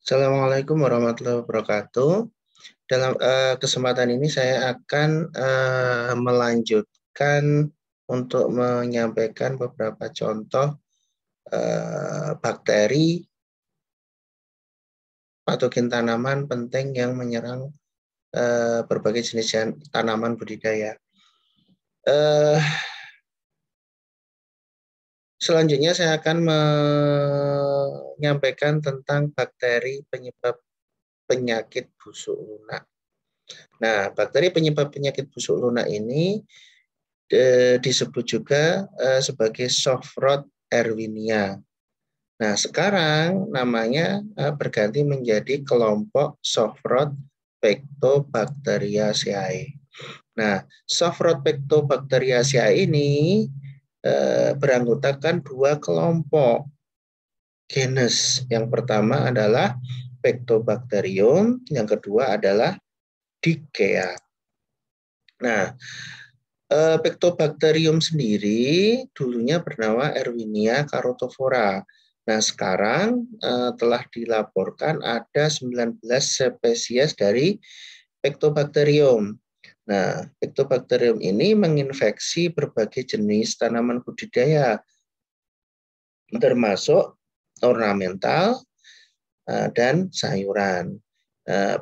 Assalamualaikum warahmatullahi wabarakatuh. Dalam kesempatan ini saya akan melanjutkan untuk menyampaikan beberapa contoh bakteri patogen tanaman penting yang menyerang berbagai jenis tanaman budidaya. Selanjutnya saya akan menyampaikan tentang bakteri penyebab penyakit busuk lunak. Nah, bakteri penyebab penyakit busuk lunak ini disebut juga sebagai soft rot erwinia. Nah, sekarang namanya berganti menjadi kelompok soft rot Pectobacteriaceae. Nah, soft rot Pectobacteriaceae ini beranggotakan dua kelompok genus. Yang pertama adalah Pectobacterium, yang kedua adalah Dicea. Nah, Pectobacterium sendiri dulunya bernama Erwinia carotophora. Nah, sekarang telah dilaporkan ada 19 spesies dari Pectobacterium. Nah, Pectobacterium ini menginfeksi berbagai jenis tanaman budidaya, termasuk ornamental dan sayuran.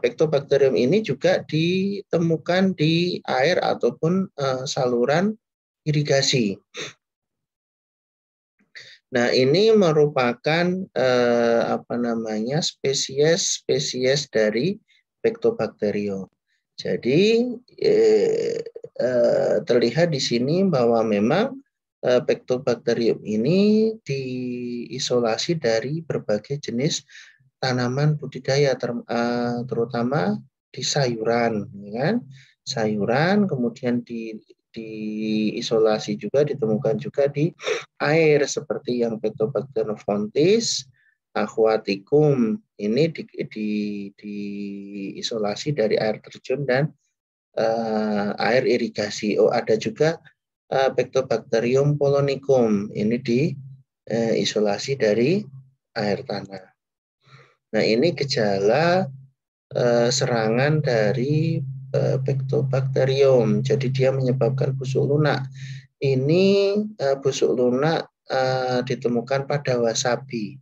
Pectobacterium ini juga ditemukan di air ataupun saluran irigasi. Nah, ini merupakan spesies dari Pectobacterium. Jadi terlihat di sini bahwa memang Pectobacterium ini diisolasi dari berbagai jenis tanaman budidaya, terutama di sayuran, kan? Sayuran, kemudian diisolasi juga, ditemukan juga di air seperti yang Pectobacterium fontis, aquaticum ini diisolasi dari air terjun dan air irigasi. Oh, ada juga Pectobacterium polonicum ini diisolasi dari air tanah. Nah, ini gejala serangan dari Pectobacterium. Jadi dia menyebabkan busuk lunak. Ini busuk lunak ditemukan pada wasabi.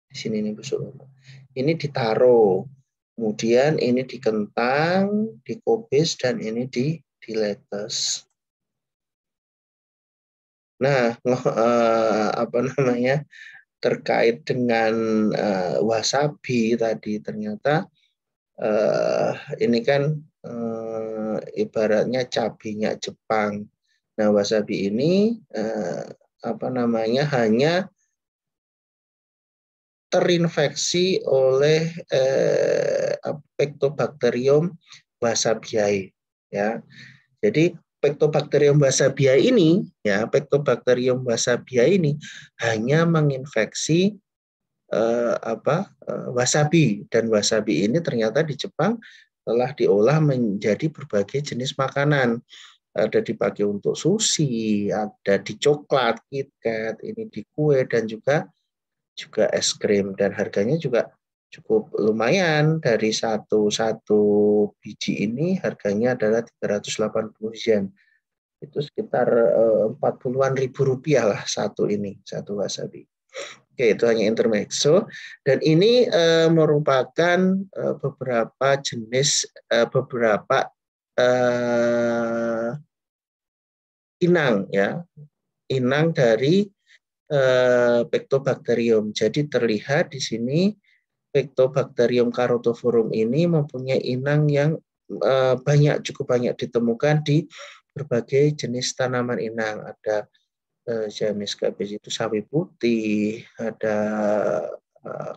Di sini ini busuk lunak. Ini ditaruh. Kemudian ini dikentang, dikubis, dan ini diletes. Nah, terkait dengan wasabi tadi, ternyata ini kan ibaratnya cabenya Jepang. Nah, wasabi ini hanya terinfeksi oleh Pectobacterium wasabiae, ya. Jadi Pectobacterium wasabiae ini, Pectobacterium wasabiae ini hanya menginfeksi wasabi, dan wasabi ini ternyata di Jepang telah diolah menjadi berbagai jenis makanan. Ada dipakai untuk sushi, ada di coklat, KitKat, ini di kue, dan juga es krim, dan harganya juga cukup lumayan. Dari satu biji ini harganya adalah 380 yen. Itu sekitar 40-an ribu rupiah lah satu wasabi. Oke, itu hanya intermezzo, dan ini merupakan beberapa jenis inang, ya, inang dari Pectobacterium. Jadi terlihat di sini Pectobacterium carotophorum ini mempunyai inang yang cukup banyak ditemukan di berbagai jenis tanaman inang. Ada jenis itu sawi putih, ada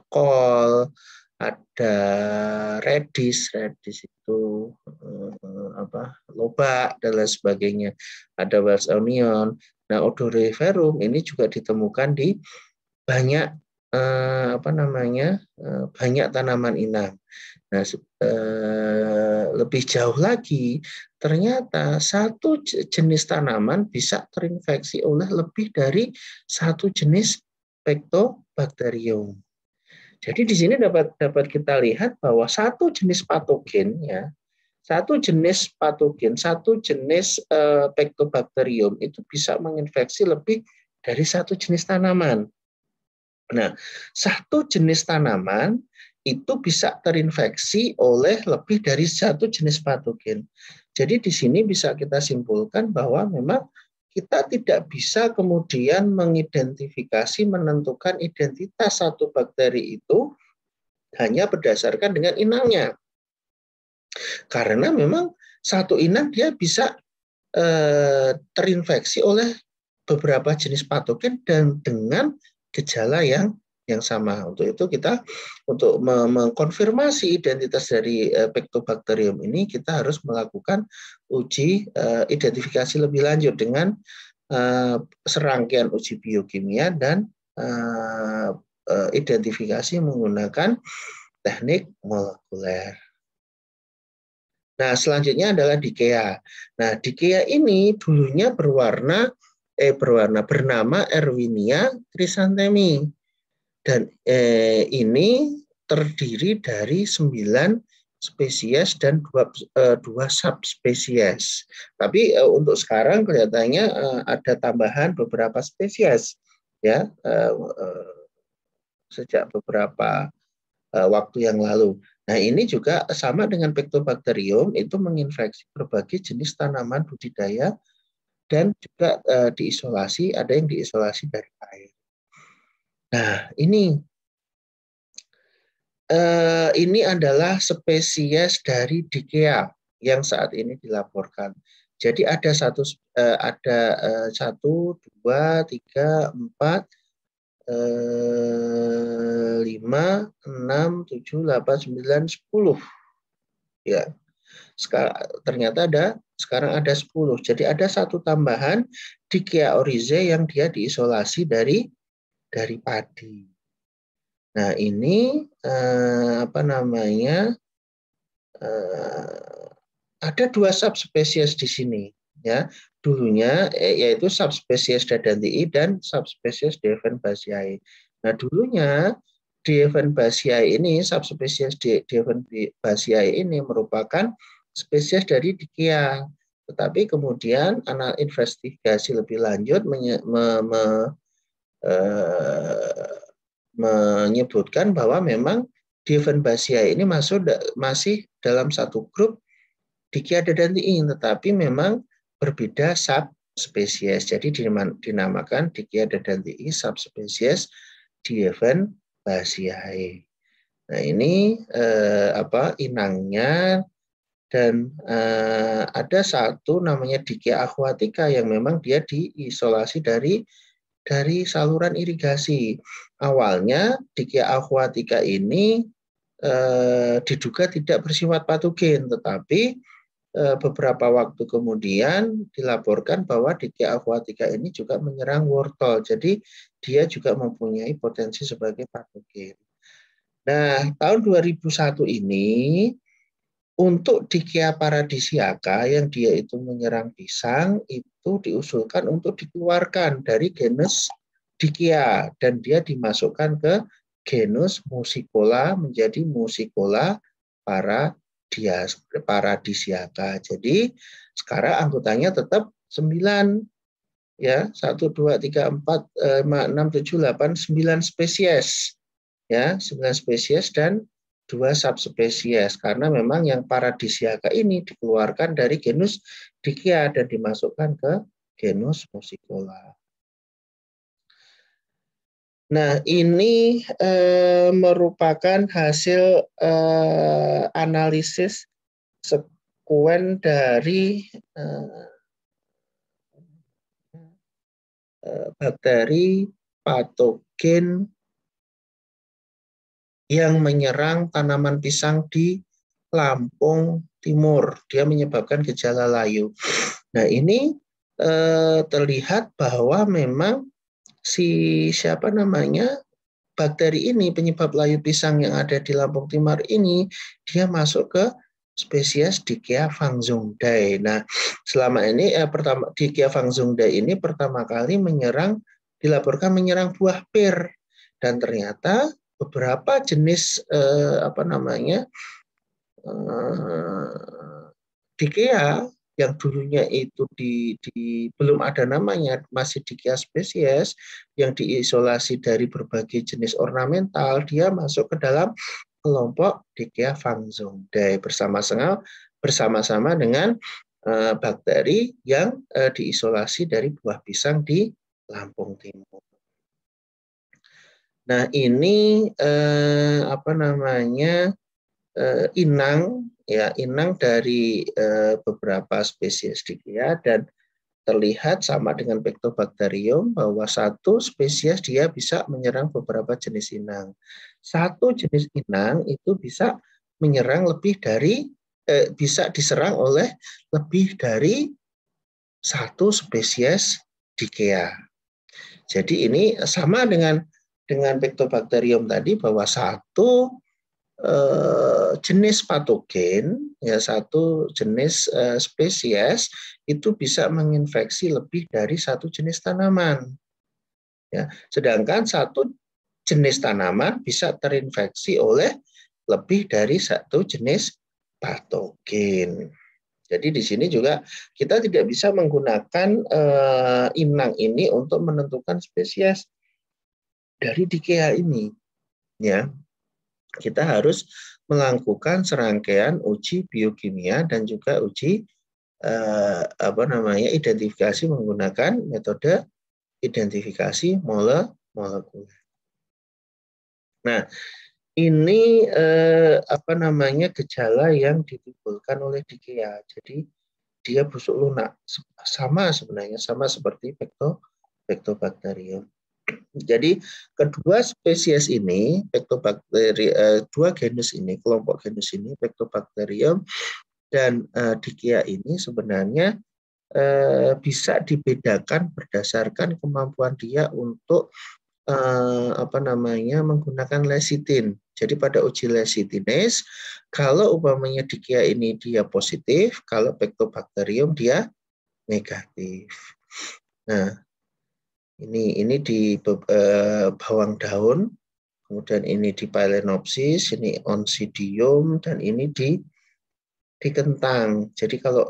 kol, ada radish itu lobak dan lain sebagainya. Ada Welsh onion. Nah, odoriferum ini juga ditemukan di banyak banyak tanaman inang. Nah, lebih jauh lagi, ternyata satu jenis tanaman bisa terinfeksi oleh lebih dari satu jenis Pectobacterium. Jadi di sini dapat kita lihat bahwa satu jenis patogen ya, satu jenis Pectobacterium itu bisa menginfeksi lebih dari satu jenis tanaman. Nah, satu jenis tanaman itu bisa terinfeksi oleh lebih dari satu jenis patogen. Jadi di sini bisa kita simpulkan bahwa memang kita tidak bisa kemudian mengidentifikasi, menentukan identitas satu bakteri itu hanya berdasarkan dengan inangnya. Karena memang satu inang dia bisa terinfeksi oleh beberapa jenis patogen dan dengan gejala yang sama. Untuk itu kita untuk mengkonfirmasi identitas dari Pectobacterium ini kita harus melakukan uji identifikasi lebih lanjut dengan serangkaian uji biokimia dan identifikasi menggunakan teknik molekuler. Nah, selanjutnya adalah dikea. Nah, dikea ini dulunya bernama Erwinia chrysanthemi. Dan ini terdiri dari 9 spesies dan 2 subspesies. Tapi untuk sekarang kelihatannya ada tambahan beberapa spesies ya sejak beberapa waktu yang lalu. Nah, ini juga sama dengan Pectobacterium, itu menginfeksi berbagai jenis tanaman budidaya dan juga diisolasi, ada yang diisolasi dari air. Nah, ini adalah spesies dari Dikea yang saat ini dilaporkan. Jadi ada 1, 2, 3, 4, 5, 6, 7, 8, 9, 10. Ya. Ternyata sekarang ada 10. Jadi ada satu tambahan Dikea oryzae yang dia diisolasi dari padi. Nah, ini ada 2 subspesies di sini ya. Dulunya yaitu subspesies Dadantii dan subspesies Dieffenbachii. Nah, dulunya Dieffenbachii ini, subspesies Dieffenbachii ini merupakan spesies dari Dikea. Tetapi kemudian investigasi lebih lanjut menyebutkan bahwa memang Dieffenbachii ini masih dalam satu grup Dikea Dadantii, tetapi memang berbeda subspesies. Jadi dinamakan Dikea Dadantii subspesies Dieffenbachii. Nah, ini inangnya, dan ada satu namanya Dikea aquatica yang memang dia diisolasi dari saluran irigasi. Awalnya Dikea aquatica ini diduga tidak bersifat patogen, tetapi beberapa waktu kemudian dilaporkan bahwa Dikea aquatica ini juga menyerang wortel. Jadi dia juga mempunyai potensi sebagai patogen. Nah, tahun 2001 ini untuk Dikea paradisiaca yang dia itu menyerang pisang itu diusulkan untuk dikeluarkan dari genus Dikea dan dia dimasukkan ke genus Musicola menjadi Musicola paradisiaca. Jadi sekarang anggotanya tetap 9 ya, 1 2 3 4 5 6 7 8 9 spesies. Ya, 9 spesies dan 2 subspesies, karena memang yang paradisiaca ini dikeluarkan dari genus Dikea dan dimasukkan ke genus Musicola. Nah, ini merupakan hasil analisis sekuen dari bakteri patogen yang menyerang tanaman pisang di Lampung Timur. Dia menyebabkan gejala layu. Nah, ini terlihat bahwa memang bakteri ini penyebab layu pisang yang ada di Lampung Timur ini dia masuk ke spesies Dikea fangzhongdai. Nah, selama ini Dikea fangzhongdai ini pertama kali dilaporkan menyerang buah pir, dan ternyata beberapa jenis Dikea yang dulunya itu belum ada namanya, masih Dikea spesies yang diisolasi dari berbagai jenis ornamental, dia masuk ke dalam kelompok Dikea Fangzongdae bersama-sama dengan bakteri yang diisolasi dari buah pisang di Lampung Timur. Nah, ini inang dari beberapa spesies Dikea, dan terlihat sama dengan Pectobacterium bahwa satu spesies dia bisa menyerang beberapa jenis inang. Satu jenis inang itu bisa menyerang bisa diserang oleh lebih dari satu spesies Dikea. Jadi ini sama dengan Pectobacterium tadi, bahwa satu jenis patogen, ya satu jenis spesies itu bisa menginfeksi lebih dari satu jenis tanaman. Ya, sedangkan satu jenis tanaman bisa terinfeksi oleh lebih dari satu jenis patogen. Jadi di sini juga kita tidak bisa menggunakan inang ini untuk menentukan spesies dari Dikea ini. Ya, kita harus melakukan serangkaian uji biokimia dan juga uji identifikasi menggunakan metode identifikasi molekuler. Nah, ini gejala yang ditimbulkan oleh Dikea. Jadi dia busuk lunak, sama seperti Pectobacterium. Jadi kedua spesies ini, dua genus ini, kelompok genus ini, Pectobacterium dan Dikea ini sebenarnya bisa dibedakan berdasarkan kemampuan dia untuk menggunakan lecithin. Jadi pada uji lecithinase, kalau umpamanya Dikea ini dia positif, kalau Pectobacterium dia negatif. Nah, ini di bawang daun, kemudian ini di Phalaenopsis, ini Oncidium, dan ini di kentang. Jadi kalau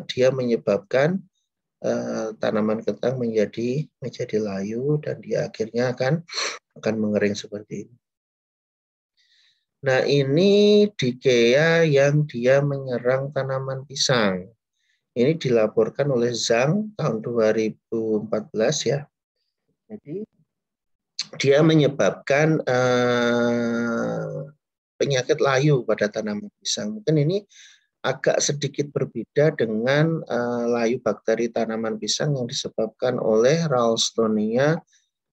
dia menyebabkan tanaman kentang menjadi layu, dan dia akhirnya akan mengering seperti ini. Nah, ini Dikea yang dia menyerang tanaman pisang. Ini dilaporkan oleh Zhang tahun 2014 ya. Jadi dia menyebabkan penyakit layu pada tanaman pisang. Mungkin ini agak sedikit berbeda dengan layu bakteri tanaman pisang yang disebabkan oleh Ralstonia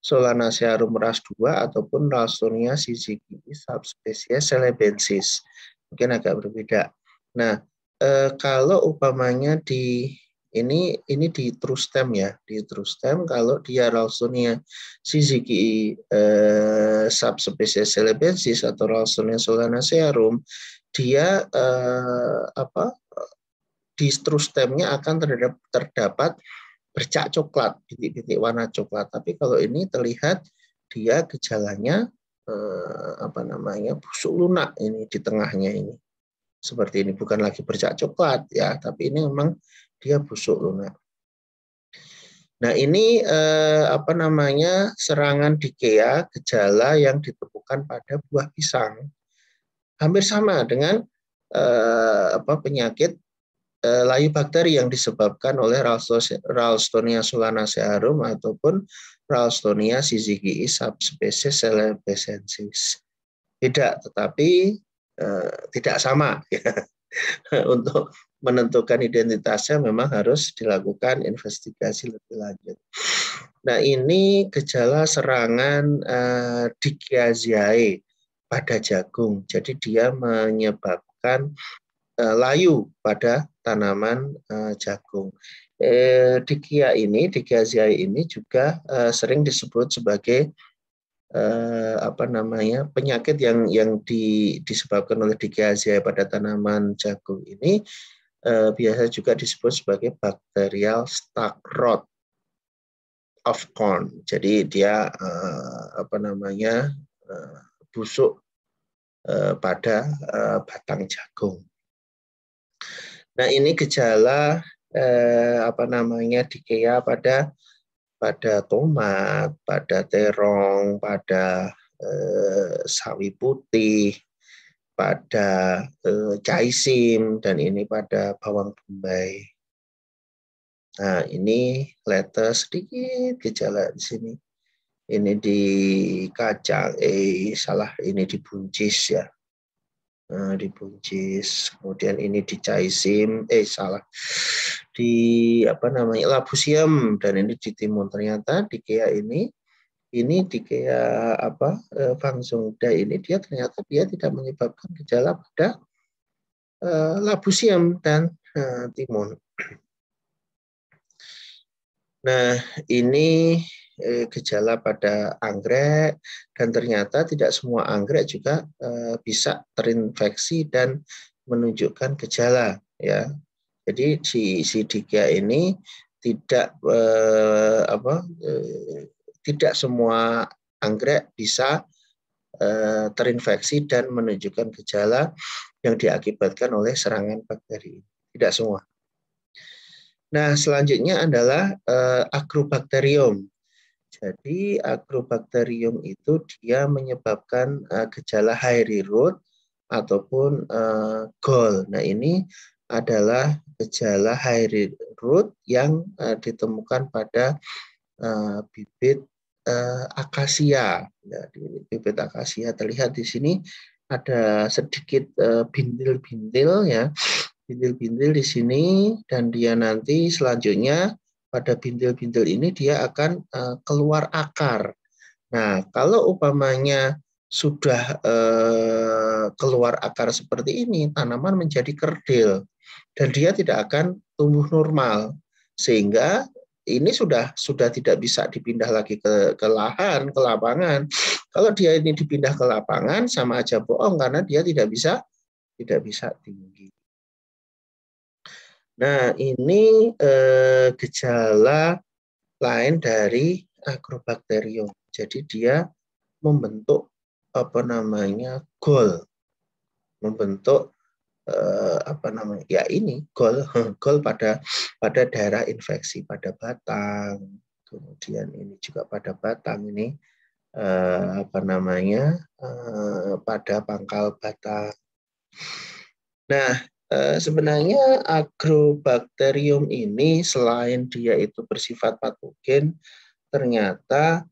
solanacearum ras 2 ataupun Ralstonia syzygiae subspesies celebensis. Mungkin agak berbeda. Nah, kalau umpamanya ini di trustem ya, di trustem kalau dia Ralstonia syzygiae subspesies celebensis atau Ralstonia solanacearum, dia di trustemnya akan terdapat bercak coklat, bintik-bintik warna coklat. Tapi kalau ini terlihat dia gejalanya busuk lunak ini di tengahnya ini. Seperti ini, bukan lagi bercak coklat ya, tapi ini memang dia busuk lunak. Nah, ini serangan Dikea, gejala yang ditemukan pada buah pisang. Hampir sama dengan penyakit layu bakteri yang disebabkan oleh Ralstonia solanacearum ataupun Ralstonia syzygiae subspesies celebensis. Beda, tetapi tidak sama ya. Untuk menentukan identitasnya memang harus dilakukan investigasi lebih lanjut. Nah, ini gejala serangan Dikiaceae pada jagung. Jadi dia menyebabkan layu pada tanaman jagung. Dikiaceae ini juga sering disebut sebagai penyakit yang disebabkan oleh Dikiaceae pada tanaman jagung ini biasa juga disebut sebagai bacterial stuck rot of corn. Jadi dia busuk pada batang jagung. Nah, ini gejala dikea pada tomat, pada terong, pada sawi putih, pada caisim, dan ini pada bawang bombay. Nah, ini kelihatan sedikit gejala di sini. Ini di kacang, ini di buncis ya. Nah, di buncis. Kemudian ini di caisim, di labusium, dan ini di timun. Ternyata di kea ini di kea Fangsongda ini ternyata dia tidak menyebabkan gejala pada labusium dan timun. Nah, ini gejala pada anggrek, dan ternyata tidak semua anggrek juga bisa terinfeksi dan menunjukkan gejala ya. Jadi si Dika ini tidak tidak semua anggrek bisa terinfeksi dan menunjukkan gejala yang diakibatkan oleh serangan bakteri. Tidak semua. Nah, selanjutnya adalah Agrobacterium. Jadi Agrobacterium itu dia menyebabkan gejala hairy root ataupun gall. Nah, ini adalah gejala hairy root yang ditemukan pada bibit akasia. Ya, di bibit akasia terlihat di sini ada sedikit bintil-bintil ya. Bintil-bintil di sini, dan dia nanti selanjutnya pada bintil-bintil ini dia akan keluar akar. Nah, kalau umpamanya sudah keluar akar seperti ini, tanaman menjadi kerdil dan dia tidak akan tumbuh normal, sehingga ini sudah tidak bisa dipindah lagi ke lahan, ke lapangan. Kalau dia ini dipindah ke lapangan sama aja bohong, karena dia tidak bisa tinggi. Nah, ini gejala lain dari Agrobacterium. Jadi dia membentuk gall, membentuk gall pada daerah infeksi pada batang. Kemudian ini juga pada batang ini pada pangkal batang. Nah, sebenarnya Agrobacterium ini selain dia itu bersifat patogen, ternyata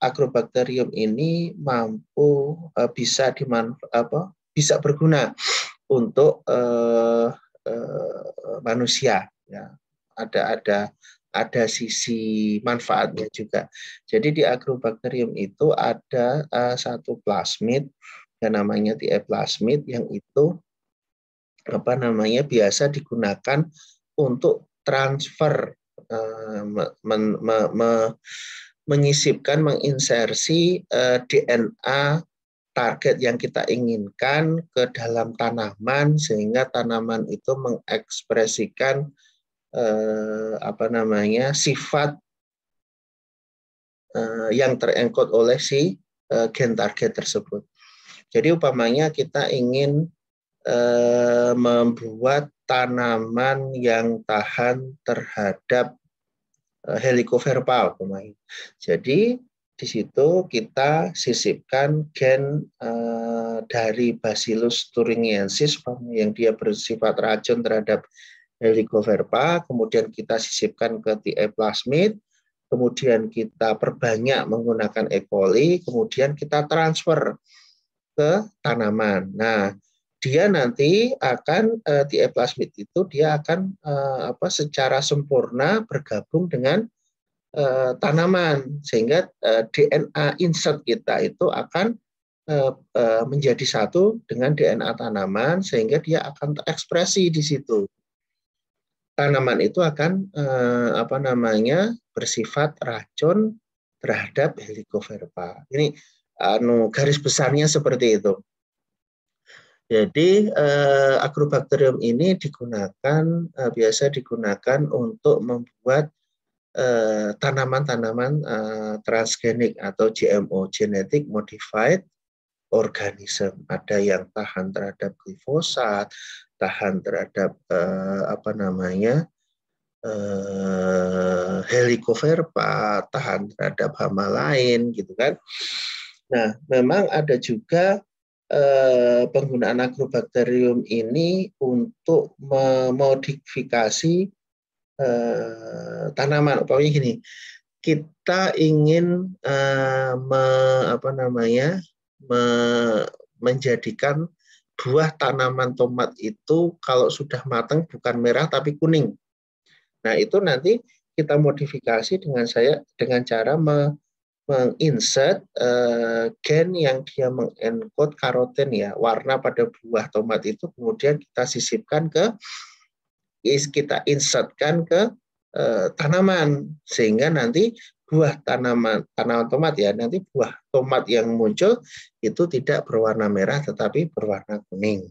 Agrobacterium ini mampu bisa berguna untuk manusia. Ya. Ada sisi manfaatnya juga. Jadi di Agrobacterium itu ada satu plasmid yang namanya dieplasmid, yang itu biasa digunakan untuk transfer menyisipkan, menginsersi DNA target yang kita inginkan ke dalam tanaman, sehingga tanaman itu mengekspresikan sifat yang terenkod oleh si gen target tersebut. Jadi umpamanya kita ingin membuat tanaman yang tahan terhadap Helicobacter umpamanya. Jadi di situ kita sisipkan gen dari Bacillus thuringiensis yang dia bersifat racun terhadap Helicobacter, kemudian kita sisipkan ke dieplasmid, kemudian kita perbanyak menggunakan E. coli, kemudian kita transfer ke tanaman. Nah, dia nanti akan dieplasmid itu dia akan secara sempurna bergabung dengan tanaman, sehingga DNA insert kita itu akan menjadi satu dengan DNA tanaman, sehingga dia akan terekspresi di situ. Tanaman itu akan bersifat racun terhadap Helicobacter. Ini garis besarnya seperti itu. Jadi Agrobacterium ini biasa digunakan untuk membuat tanaman-tanaman transgenik atau GMO, genetic modified organism. Ada yang tahan terhadap glifosat, tahan terhadap Helicobacter, tahan terhadap hama lain, gitu kan. Nah, memang ada juga penggunaan agrobakterium ini untuk memodifikasi tanaman. Umpamanya gini, kita ingin menjadikan buah tanaman tomat itu kalau sudah matang bukan merah tapi kuning. Nah, itu nanti kita modifikasi dengan cara menginsert gen yang dia mengenkod karoten ya, warna pada buah tomat itu, kemudian kita sisipkan kita insertkan ke tanaman, sehingga nanti buah tanaman tomat ya, nanti buah tomat yang muncul itu tidak berwarna merah tetapi berwarna kuning.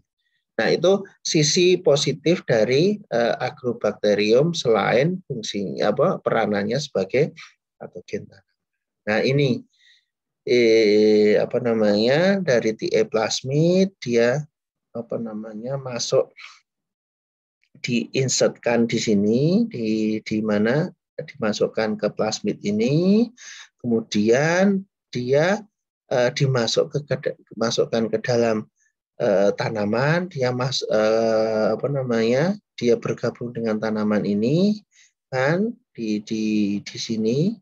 Nah, itu sisi positif dari agrobakterium selain fungsinya peranannya sebagai patogen. Nah, ini dari TA plasmid dia masuk diinsertkan di sini, di mana dimasukkan ke plasmid ini, kemudian dia dimasukkan ke dalam tanaman, dia bergabung dengan tanaman ini kan di sini,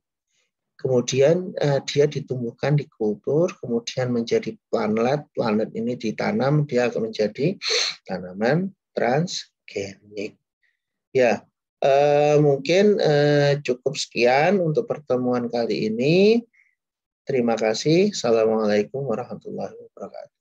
kemudian dia ditumbuhkan di kultur, kemudian menjadi planet ini ditanam, dia akan menjadi tanaman transgenik. Ya, mungkin cukup sekian untuk pertemuan kali ini. Terima kasih. Assalamualaikum warahmatullahi wabarakatuh.